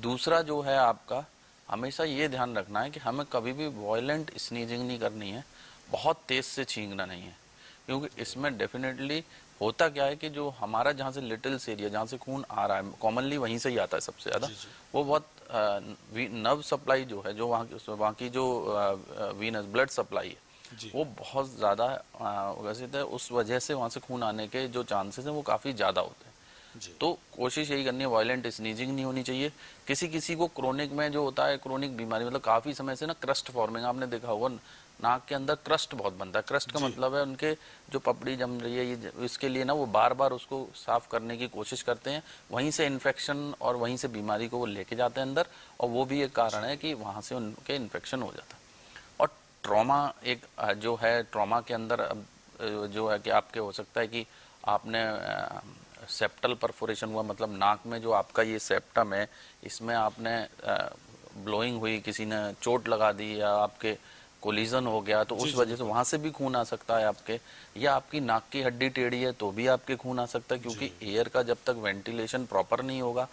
दूसरा जो है आपका, हमेशा ये ध्यान रखना है कि हमें कभी भी वॉयलेंट स्नीजिंग नहीं करनी है, बहुत तेज से छींकना नहीं है, क्योंकि इसमें डेफिनेटली होता क्या है कि जो हमारा जहाँ से लिटिल्स एरिया जहाँ से खून आ रहा है कॉमनली वहीं से ही आता है सबसे ज़्यादा, जी जी वो बहुत नर्व सप्लाई जो है, जो वहाँ की जो वीनस ब्लड सप्लाई है जी वो बहुत ज़्यादा वैसे तो उस वजह से वहाँ से खून आने के जो चांसेस हैं वो काफ़ी ज़्यादा होते हैं। जी तो कोशिश यही करनी है, वायलेंट स्नीजिंग नहीं होनी चाहिए। किसी किसी को क्रोनिक में जो होता है, क्रोनिक बीमारी मतलब काफ़ी समय से ना क्रस्ट फॉर्मिंग, आपने देखा होगा नाक के अंदर क्रस्ट बहुत बनता है। क्रस्ट का जी मतलब है उनके जो पपड़ी जम रही है, ये इसके लिए ना वो बार बार उसको साफ करने की कोशिश करते हैं, वहीं से इन्फेक्शन और वहीं से बीमारी को वो लेके जाते हैं अंदर, और वो भी एक कारण है कि वहाँ से उनके इन्फेक्शन हो जाता है। और ट्रॉमा एक जो है, ट्रॉमा के अंदर जो है कि आपके हो सकता है कि आपने सेप्टल परफोरेशन हुआ, मतलब नाक में जो आपका ये सेप्टम है इसमें आपने ब्लोइंग हुई, किसी ने चोट लगा दी या आपके कोलिजन हो गया, तो जी उस जी वजह से बिल्कुल। वहाँ से भी खून आ सकता है आपके। या आपकी नाक की हड्डी टेढ़ी है तो भी आपके खून आ सकता है, जी क्योंकि एयर का जब तक वेंटिलेशन प्रॉपर नहीं होगा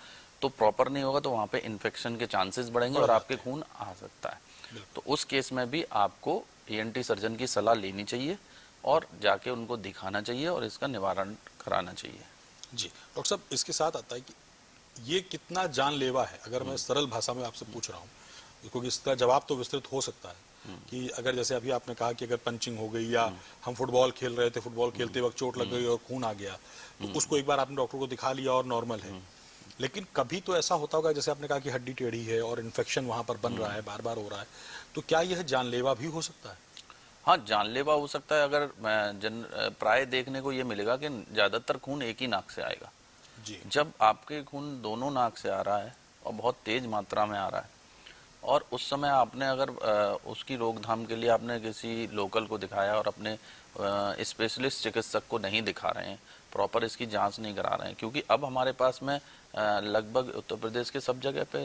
तो वहाँ पे इन्फेक्शन के चांसेस बढ़ेंगे बढ़ और आपके जाते हैं। खून आ सकता है। तो बिल्कुल। उस केस में भी आपको ईएनटी सर्जन की सलाह लेनी चाहिए और जाके उनको दिखाना चाहिए और इसका निवारण कराना चाहिए। जी डॉक्टर साहब, इसके साथ आता है कि ये कितना जानलेवा है, अगर मैं सरल भाषा में आपसे पूछ रहा हूँ, क्योंकि इसका जवाब तो विस्तृत हो सकता है कि अगर जैसे अभी आपने कहा कि अगर पंचिंग हो गई या हम फुटबॉल खेल रहे थे, फुटबॉल खेलते वक्त चोट लग गई और खून आ गया, तो उसको एक बार आपने डॉक्टर को दिखा लिया और नॉर्मल है। लेकिन कभी तो ऐसा होता होगा, जैसे आपने कहा कि हड्डी टेढ़ी है और इन्फेक्शन वहां पर बन रहा है, बार बार हो रहा है, तो क्या यह जानलेवा भी हो सकता है? हाँ, जानलेवा हो सकता है। अगर प्राय देखने को ये मिलेगा कि ज़्यादातर खून एक ही नाक से आएगा। जी जब आपके खून दोनों नाक से आ रहा है और बहुत तेज मात्रा में आ रहा है, और उस समय आपने अगर उसकी रोकथाम के लिए आपने किसी लोकल को दिखाया और अपने स्पेशलिस्ट चिकित्सक को नहीं दिखा रहे हैं, प्रॉपर इसकी जांच नहीं करा रहे हैं, क्योंकि अब हमारे पास में लगभग उत्तर प्रदेश के सब जगह पे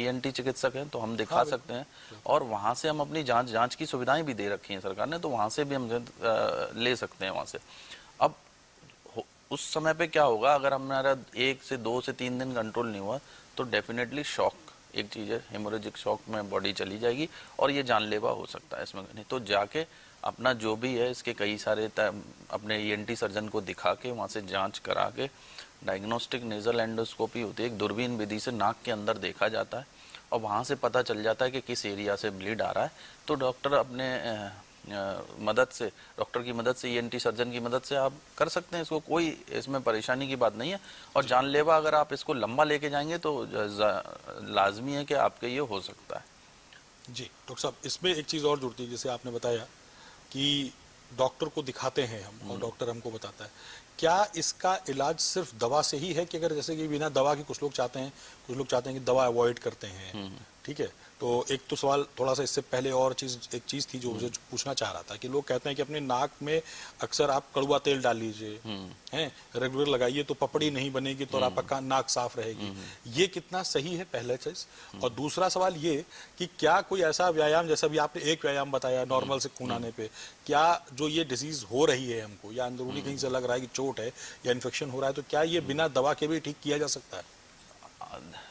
ईएनटी चिकित्सक हैं, तो हम हाँ दिखा बिल्कुल सकते हैं। बिल्कुल। और वहाँ से हम अपनी जांच की सुविधाएं भी दे रखी हैं सरकार ने, तो वहाँ से भी हम ले सकते हैं वहाँ से। अब उस समय पे क्या होगा, अगर हमारा 1 से 2 से 3 दिन कंट्रोल नहीं हुआ तो डेफिनेटली शॉक एक चीज़ है, हेमोरेजिक शॉक में बॉडी चली जाएगी और ये जानलेवा हो सकता है इसमें। नहीं तो जाके अपना जो भी है इसके कई सारे अपने ईएनटी सर्जन को दिखा के वहाँ से जांच करा के, डायग्नोस्टिक नेजल एंडोस्कोपी होती है, एक दूरबीन विधि से नाक के अंदर देखा जाता है और वहाँ से पता चल जाता है कि किस एरिया से ब्लीड आ रहा है। तो डॉक्टर अपने मदद से, डॉक्टर की मदद से, ईएनटी सर्जन की मदद से आप कर सकते हैं इसको, कोई इसमें परेशानी की बात नहीं है। और जी जानलेवा अगर आप इसको लंबा लेके जाएंगे तो लाजमी है कि आपके ये हो सकता है। जी डॉक्टर साहब, इसमें एक चीज़ और जुड़ती है, जैसे आपने बताया कि डॉक्टर को दिखाते हैं हम और डॉक्टर हमको बताता है, क्या इसका इलाज सिर्फ दवा से ही है कि अगर जैसे कि बिना दवा के कुछ लोग चाहते हैं, कुछ लोग चाहते हैं कि दवा अवॉइड करते हैं, ठीक है? तो एक तो सवाल थोड़ा सा इससे पहले और एक चीज़ थी जो मुझे पूछना चाह रहा था कि लोग कहते हैं कि अपने नाक में अक्सर आप कड़वा तेल डाल लीजिए, हैं, रेगुलर लगाइए तो पपड़ी नहीं बनेगी तो और आपका नाक साफ रहेगी। ये कितना सही है, पहला चीज़। और दूसरा सवाल ये कि क्या कोई ऐसा व्यायाम, जैसा भी आपने एक व्यायाम बताया नॉर्मल से खून आने पे, क्या जो ये डिजीज हो रही है हमको या अंदरूनी कहीं से लग रहा है कि चोट है या इन्फेक्शन हो रहा है, तो क्या ये बिना दवा के भी ठीक किया जा सकता है?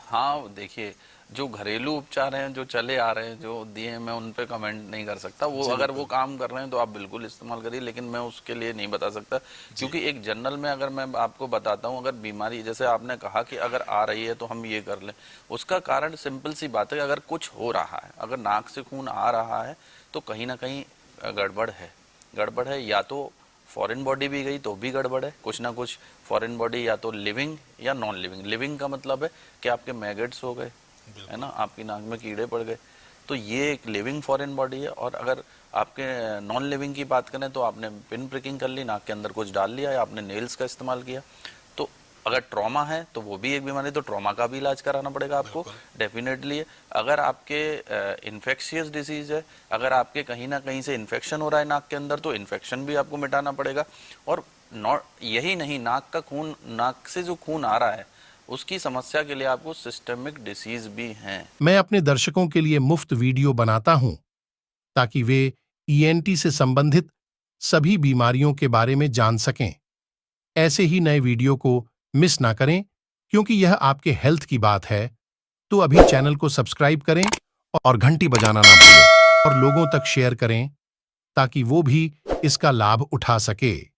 हाँ देखिए, जो घरेलू उपचार हैं जो चले आ रहे हैं जो दिए हैं, मैं उन पे कमेंट नहीं कर सकता। वो जी अगर वो बिल्कुल। काम कर रहे हैं तो आप बिल्कुल इस्तेमाल करिए, लेकिन मैं उसके लिए नहीं बता सकता, जी क्योंकि एक जनरल में अगर मैं आपको बताता हूँ, अगर बीमारी जैसे आपने कहा कि अगर आ रही है तो हम ये कर लें, उसका कारण सिंपल सी बात है, अगर कुछ हो रहा है, अगर नाक से खून आ रहा है तो कहीं ना कहीं गड़बड़ है। गड़बड़ है, या तो फॉरेन बॉडी भी गई तो भी गड़बड़ है, कुछ ना कुछ फॉरेन बॉडी, या तो लिविंग या नॉन लिविंग। लिविंग का मतलब है कि आपके मैगेट्स हो गए, है ना, बिल्कुल। आपकी नाक में कीड़े पड़ गए, तो ये एक लिविंग फॉरेन बॉडी है। और अगर आपके नॉन लिविंग की बात करें तो आपने पिन प्रिकिंग कर ली, नाक के अंदर कुछ डाल लिया या आपने नेल्स का इस्तेमाल किया, तो अगर ट्रॉमा है तो वो भी एक बीमारी, तो ट्रॉमा का भी इलाज कराना पड़ेगा आपको बिल्कुल। डेफिनेटली। अगर आपके इन्फेक्शियस डिसीज है, अगर आपके कहीं ना कहीं से इन्फेक्शन हो रहा है नाक के अंदर, तो इन्फेक्शन भी आपको मिटाना पड़ेगा। और नॉट यही नहीं, नाक का खून, नाक से जो खून आ रहा है उसकी समस्या के लिए आपको सिस्टमिक डिसीज भी हैं। मैं अपने दर्शकों के लिए मुफ्त वीडियो बनाता हूं ताकि वे ईएनटी से संबंधित सभी बीमारियों के बारे में जान सकें। ऐसे ही नए वीडियो को मिस ना करें, क्योंकि यह आपके हेल्थ की बात है। तो अभी चैनल को सब्सक्राइब करें और घंटी बजाना ना भूलें और लोगों तक शेयर करें ताकि वो भी इसका लाभ उठा सके।